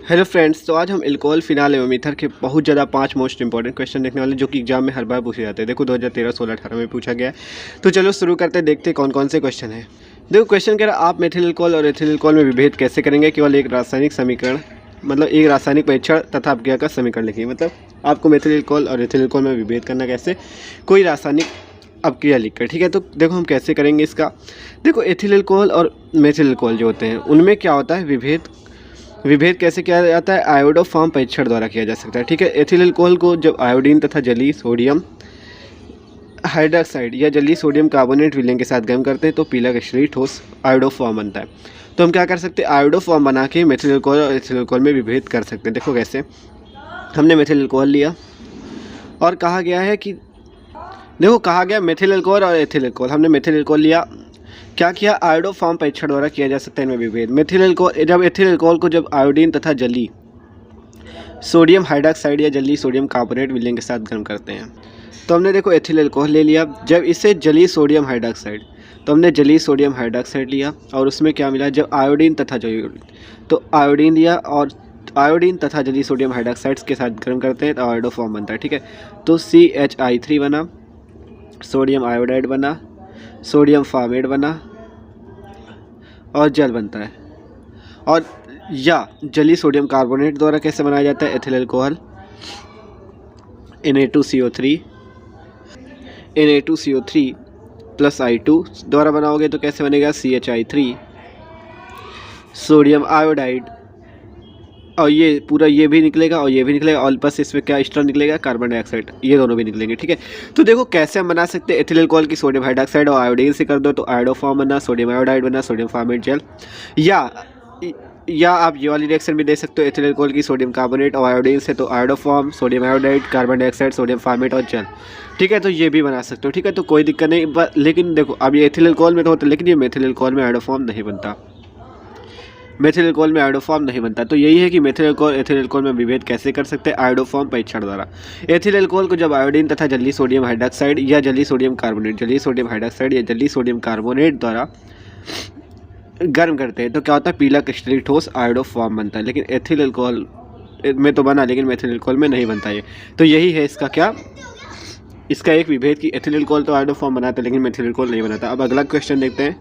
Hello friends, तो आज हम अल्कोहल फिनाल एवं ईथर के बहुत ज़्यादा 5 मोस्ट इंपॉर्टेंट क्वेश्चन देखने वाले, जो कि एग्जाम में हर बार पूछे जाते हैं। देखो 2013, 16, 18 में पूछा गया है। तो चलो शुरू करते हैं, देखते हैं कौन कौन से क्वेश्चन हैं। देखो क्वेश्चन कह रहा है, आप मेथिल अल्कोहल और एथिल अल्कोहल में विभेद कैसे करेंगे। केवल एक रासायनिक समीकरण, मतलब एक रासायनिक परीक्षण तथा अपक्रिया का समीकरण लिखिए। मतलब आपको मेथिल अल्कोहल और एथिल अल्कोहल में विभेद करना कैसे, कोई रासायनिक अपक्रिया लिखकर। ठीक है, तो देखो हम कैसे करेंगे इसका। देखो एथिल अल्कोहल और मेथिल अल्कोहल जो होते हैं उनमें क्या होता है, विभेद कैसे किया जाता है, आयोडोफॉर्म परीक्षण द्वारा किया जा सकता है। ठीक है, एथिल अल्कोहल को जब आयोडीन तथा जलीय सोडियम हाइड्रॉक्साइड या जलीय सोडियम कार्बोनेट विलयन के साथ गर्म करते हैं तो पीला कष्टरीय ठोस आयोडोफॉर्म बनता है। तो हम क्या कर सकते हैं, आयोडोफॉर्म बना के मेथिल अल्कोहल और एथिल अल्कोहल में विभेद कर सकते हैं। देखो कैसे, हमने मेथिल अल्कोहल लिया और कहा गया है कि देखो कहा गया मेथिल अल्कोहल और एथिल अल्कोहल, हमने मेथिल अल्कोहल लिया, क्या किया, आयोडोफॉर्म परीक्षण द्वारा किया जा सकता है इनमें विभेद। मेथिल अल्कोहल, जब एथिल अल्कोहल को जब आयोडीन तथा जलीय सोडियम हाइड्रॉक्साइड या जलीय सोडियम कार्बोनेट विलयन के साथ गर्म करते हैं तो हमने देखो एथिल अल्कोहल ले लिया। जब इसे जलीय सोडियम हाइड्रॉक्साइड, तो हमने जलीय सोडियम हाइड्रॉक्साइड लिया और उसमें क्या मिला, जब आयोडीन तथा तो आयोडीन लिया और आयोडीन तथा जलीय सोडियम हाइड्रॉक्साइड्स के साथ गर्म करते हैं तो आयोडोफॉर्म बनता है। ठीक है, तो CHI3 बना, सोडियम आयोडाइड बना, सोडियम फॉर्मेट बना और जल बनता है। और या जलीय सोडियम कार्बोनेट द्वारा कैसे बनाया जाता है, ethyl alcohol Na2CO3 plus I2 द्वारा बनाओगे तो कैसे बनेगा, CHI3 सोडियम आयोडाइड, और ये पूरा ये भी निकलेगा और ये भी निकलेगा और बस इसमें क्या एक्स्ट्रा निकलेगा, कार्बन डाइऑक्साइड, ये दोनों भी निकलेंगे। ठीक है, तो देखो कैसे हम बना सकते हैं, एथिल अल्कोहल की सोडियम हाइड्रॉक्साइड और आयोडीन से कर दो तो आयोडोफॉर्म बना, सोडियम आयोडाइड बना, सोडियम फॉर्मेट जेल। या आप ये वाली रिएक्शन भी दे सकते हो, एथिल अल्कोहल की सोडियम कार्बोनेट और आयोडीन से तो iodoform, sodium iodide, carbon dioxide, sodium format और जल। ठीक है, तो ये भी बना सकते हो। ठीक है, तो कोई दिक्कत नहीं, लेकिन देखो अब ये एथिल अल्कोहल में तो होता है, लेकिन ये मेथिल अल्कोहल में आयोडोफॉर्म नहीं बनता, मेथिल अल्कोहल में आयोडोफॉर्म नहीं बनता। तो यही है कि मेथिल अल्कोहल एथिल अल्कोहल में विभेद कैसे कर सकते हैं, आयोडोफॉर्म परीक्षण द्वारा। एथिल अल्कोहल को जब आयोडीन तथा जलीय सोडियम हाइड्रॉक्साइड या जलीय सोडियम कार्बोनेट, जलीय सोडियम हाइड्रॉक्साइड या जलीय सोडियम कार्बोनेट द्वारा गर्म करते हैं तो क्या होता है, पीला क्रिस्टलीय ठोस आयोडोफॉर्म बनता है। लेकिन एथिल अल्कोहल में तो बना, लेकिन मेथिल अल्कोहल में नहीं बनता ये। तो यही है इसका क्या, इसका एक विभेद कि एथिल अल्कोहल तो आयोडोफॉर्म बनाता है लेकिन मेथिल अल्कोहल नहीं बनाता। अब अगला क्वेश्चन देखते हैं।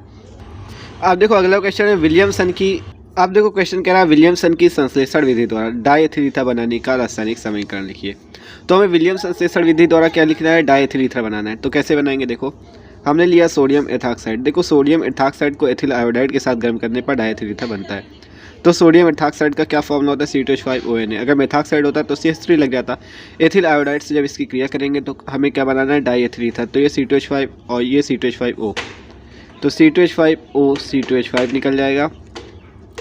अब देखो अगला क्वेश्चन है विलियमसन की, आप देखो क्वेश्चन कह रहा है विलियमसन की संश्लेषण विधि द्वारा डायएथिल ईथर बनाने का रासायनिक समीकरण लिखिए। तो हमें विलियमसन संश्लेषण विधि द्वारा क्या लिखना है, डायएथिल ईथर बनाना है। तो कैसे बनाएंगे, देखो हमने लिया सोडियम एथॉक्साइड, देखो सोडियम एथॉक्साइड को एथिल आयोडाइड के साथ गर्म करने पर डायएथिल ईथर बनता है। तो सोडियम एथॉक्साइड का क्या फॉर्मूला होता है, C2H5ONa। अगर मेथॉक्साइड होता तो CH3 लग जाता। एथिल आयोडाइड से जब इसकी क्रिया करेंगे तो हमें क्या बनाना है, डायएथिल ईथर। तो ये C2H5 और ये C2H5O, तो C2H5O C2H5 निकल जाएगा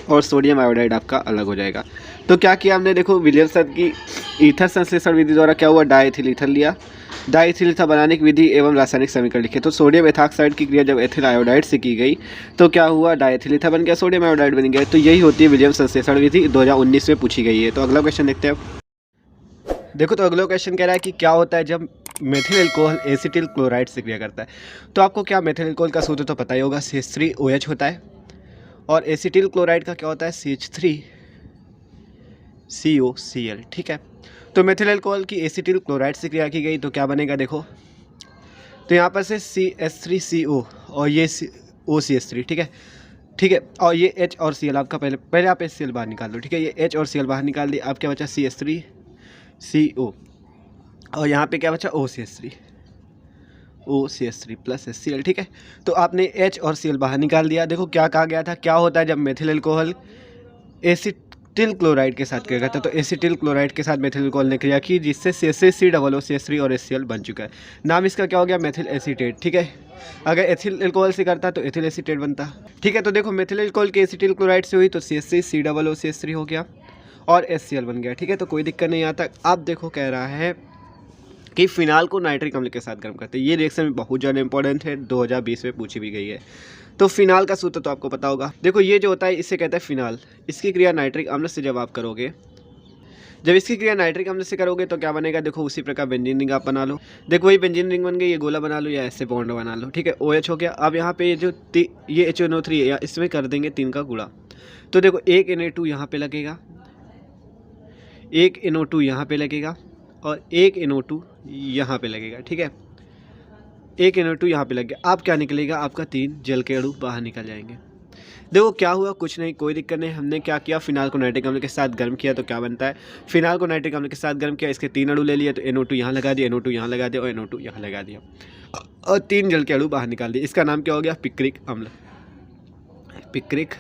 और सोडियम आयोडाइड आपका अलग हो जाएगा। तो क्या किया हमने, देखो विलियमसन की ईथर संश्लेषण विधि द्वारा क्या हुआ, डायएथिल ईथर लिया। डायएथिल ईथर बनाने की विधि एवं रासायनिक समीकरण लिखे। तो सोडियम एथॉक्साइड की क्रिया जब एथिल आयोडाइड से की गई तो क्या हुआ, डायएथिल ईथर बन गया, सोडियम आयोडाइड बन गया। तो यही होती है विलियमसन संश्लेषण विधि, 2019 में पूछी गई है। तो अगला क्वेश्चन देखते हैं। देखो तो अगला क्वेश्चन कह रहा है कि क्या होता है जब मेथिल अल्कोहल एसिटिल क्लोराइड से क्रिया करता है। तो आपको क्या मेथिल अल्कोहल का सूत्र तो पता ही होगा, CH3OH होता है, और एसिटिल क्लोराइड का क्या होता है, CH3COCl। ठीक है, तो मेथिल अल्कोहल की एसिटिल क्लोराइड से क्रिया की गई तो क्या बनेगा, देखो तो यहाँ पर से CH3CO और ये OCH3। ठीक है, ठीक है, और ये H और Cl आपका पहले आप HCl बाहर निकाल लो। ठीक है, ये H और Cl बाहर निकाल दिए, अब क्या बचा, CH3CO और यहाँ पे क्या बचा, OCH3 प्लस HCl। ठीक है, तो आपने H और Cl बाहर निकाल दिया। देखो क्या कहा गया था, क्या होता है जब मेथिल अल्कोहल एसिटिल क्लोराइड के साथ क्रिया करता है। तो एसिटिल क्लोराइड के साथ मेथिल अल्कोहल ने क्रिया की जिससे CH3 और HCl बन चुका है। नाम इसका क्या हो गया, मेथिल एसीटेट। ठीक है, अगर एथिल अल्कोहल से करता तो एथिल एसीटेट बनता। ठीक है, तो देखो मेथिल अल्कोहल की एसिटिल क्लोराइड से हुई तो CH3COOCH3 हो गया और HCl बन गया। ठीक है, तो कोई दिक्कत नहीं आता। अब देखो कह रहा है कि फिनाल को नाइट्रिक अम्ल के साथ गर्म करते हैं। ये रिएक्शन बहुत ज़्यादा इंपॉर्टेंट है, 2020 में पूछी भी गई है। तो फिनाल का सूत्र तो आपको पता होगा। देखो ये जो होता है इसे कहते हैं फिनाल। इसकी क्रिया नाइट्रिक अम्ल से जब आप करोगे, जब इसकी क्रिया नाइट्रिक अम्ल से करोगे तो क्या बनेगा, देखो उसी प्रकार बेंजीन रिंग आप बना लो। देखो वही बेंजीन रिंग बन गई, ये गोला बना लो या ऐसे बॉन्ड बना लो। ठीक है, OH हो गया। अब यहाँ पे ये HNO3 है, या इसमें कर देंगे 3 का गुणा। तो देखो एक Na2 यहाँ पे लगेगा एक NO2 यहाँ पे लगेगा और एक NO2 यहाँ पे लगेगा, ठीक है। एक NO2 यहाँ पे लग गया, अब क्या निकलेगा, आपका 3 जल के अणु बाहर निकल जाएंगे। देखो क्या हुआ, कुछ नहीं, कोई दिक्कत नहीं। हमने क्या किया, फिनाल को नाइट्रिक अम्ल के साथ गर्म किया तो क्या बनता है, फिनाल को नाइट्रिक अम्ल के साथ गर्म किया, इसके 3 अणु ले लिया तो NO2 यहाँ लगा दिया, NO2 यहाँ लगा दिया और NO2 यहाँ लगा दिया और 3 जल के अणु बाहर निकाल दिए। इसका नाम क्या हो गया, पिक्रिक अम्ल, पिक्रिक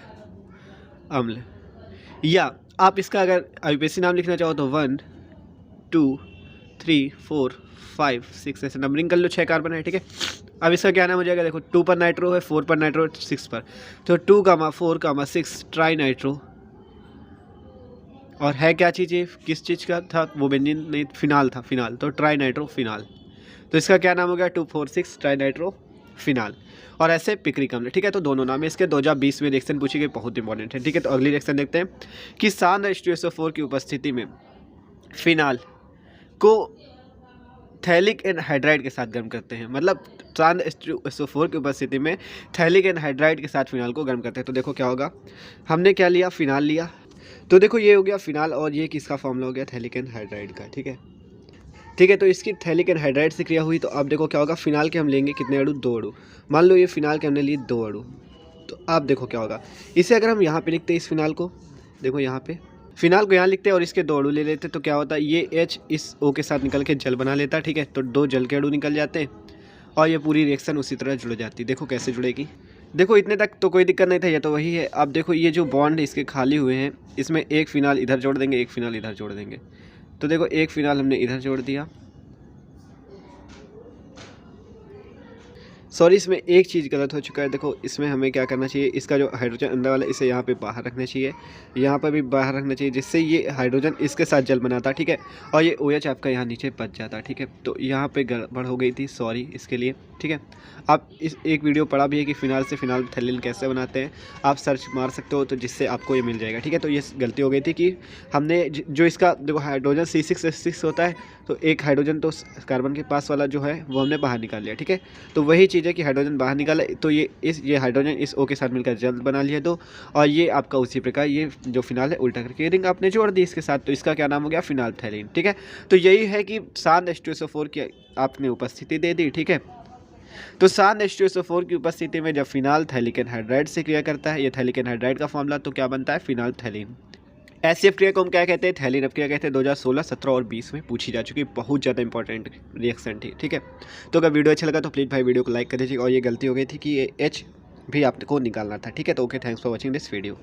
अम्ल। या आप इसका अगर IUPAC नाम लिखना चाहो तो 1 2 3 4 5 6 ऐसे नंबरिंग कर लो, 6 कार्बन है, ठीक है। अब इसका क्या नाम हो जाएगा, देखो 2 पर नाइट्रो है, 4 पर नाइट्रो, 6 पर, तो 2, 4, 6 ट्राई नाइट्रो। और है क्या चीज़ ये, किस चीज़ का था वो, बेंजीन नहीं, फिनाल था, फिनाल, तो ट्राई नाइट्रो फिनाल। तो इसका क्या नाम हो गया, 2,4,6 ट्राई नाइट्रो फिनाल। और ऐसे पिक्रिक अम्ल, ठीक है। तो दोनों नाम है इसके। 2020 में रिएक्शन पूछी गई, बहुत इंपॉर्टेंट है, ठीक है। तो अगली रिएक्शन देखते हैं कि सांद्र H2SO4 की उपस्थिति में फिनाल को थैलिक एनहाइड्राइड के साथ गर्म करते हैं, मतलब सांद्र H2SO4 की उपस्थिति में थैलिक एनहाइड्राइड के साथ फिनाल को गर्म करते हैं। तो देखो क्या होगा, हमने क्या लिया, फिनाल लिया, तो देखो ये हो गया फिनाल और ये किसका फॉर्मूला हो गया, थैलिक एनहाइड्राइड का, ठीक है, ठीक है। तो इसकी थैलिक एनहाइड्राइड से क्रिया हुई, तो अब देखो क्या होगा, फिनाल के हम लेंगे कितने अणु, 2 अणु। मान लो ये फिनाल के हमने लिए 2 अणु, तो अब देखो क्या होगा, इसे अगर हम यहाँ पे लिखते हैं, इस फिनाल को, देखो यहाँ पे फिनाल को यहाँ लिखते हैं और इसके 2 अणु ले लेते, तो क्या होता है, ये H इस O के साथ निकल के जल बना लेता, ठीक है। तो 2 जल के अणु निकल जाते हैं और ये पूरी रिएक्शन उसी तरह जुड़ जाती है। देखो कैसे जुड़ेगी, देखो इतने तक तो कोई दिक्कत नहीं था, ये तो वही है। अब देखो ये जो बॉन्ड इसके खाली हुए हैं, इसमें एक फिनाल इधर जोड़ देंगे, एक फिनाल इधर जोड़ देंगे। तो देखो एक फिनाल हमने इधर जोड़ दिया, सॉरी इसमें एक चीज़ गलत हो चुका है। देखो इसमें हमें क्या करना चाहिए, इसका जो हाइड्रोजन अंदर वाला इसे यहाँ पे बाहर रखना चाहिए, यहाँ पर भी बाहर रखना चाहिए, जिससे ये हाइड्रोजन इसके साथ जल बनाता, ठीक है। और ये OH आपका यहाँ नीचे बच जाता, ठीक है। तो यहाँ पे गड़बड़ हो गई थी, सॉरी इसके लिए, ठीक है। आप इस एक वीडियो पढ़ा भी है कि फिनाल से फिनाइलथैलीन कैसे बनाते हैं, आप सर्च मार सकते हो, तो जिससे आपको ये मिल जाएगा, ठीक है। तो ये गलती हो गई थी कि हमने जो इसका देखो हाइड्रोजन C6H6 होता है, तो एक हाइड्रोजन तो कार्बन के पास वाला जो है वो हमने बाहर निकाल लिया, ठीक है। तो वही चीज़ है कि हाइड्रोजन बाहर निकाला, तो ये हाइड्रोजन इस O के साथ मिलकर जल बना लिया, तो और ये आपका उसी प्रकार ये जो फिनाल है उल्टा करके रिंग आपने जोड़ दी इसके साथ, तो इसका क्या नाम हो गया, फिनाइलथैलीन, ठीक है। तो यही है कि सांद्र H2SO4 की आपने उपस्थिति दे दी, ठीक है। तो सांद्र H2SO4 की उपस्थिति में जब फिनाल थैलिक एनहाइड्राइड से क्रिया करता है, ये थैलिक एनहाइड्राइड का फॉर्मूला, तो क्या बनता है, फिनाइलथैलीन। ऐसी क्रिया को हम क्या कहते हैं, थैलीन अपक्रिया कहते हैं। 2016, 17 और 20 में पूछी जा चुकी, बहुत ज़्यादा इंपॉर्टेंट रिएक्शन थी, ठीक है। तो अगर वीडियो अच्छा लगा तो प्लीज़ भाई वीडियो को लाइक कर दीजिए। और ये गलती हो गई थी कि ये H भी आपको निकालना था, ठीक है। तो okay, thanks for watching this video.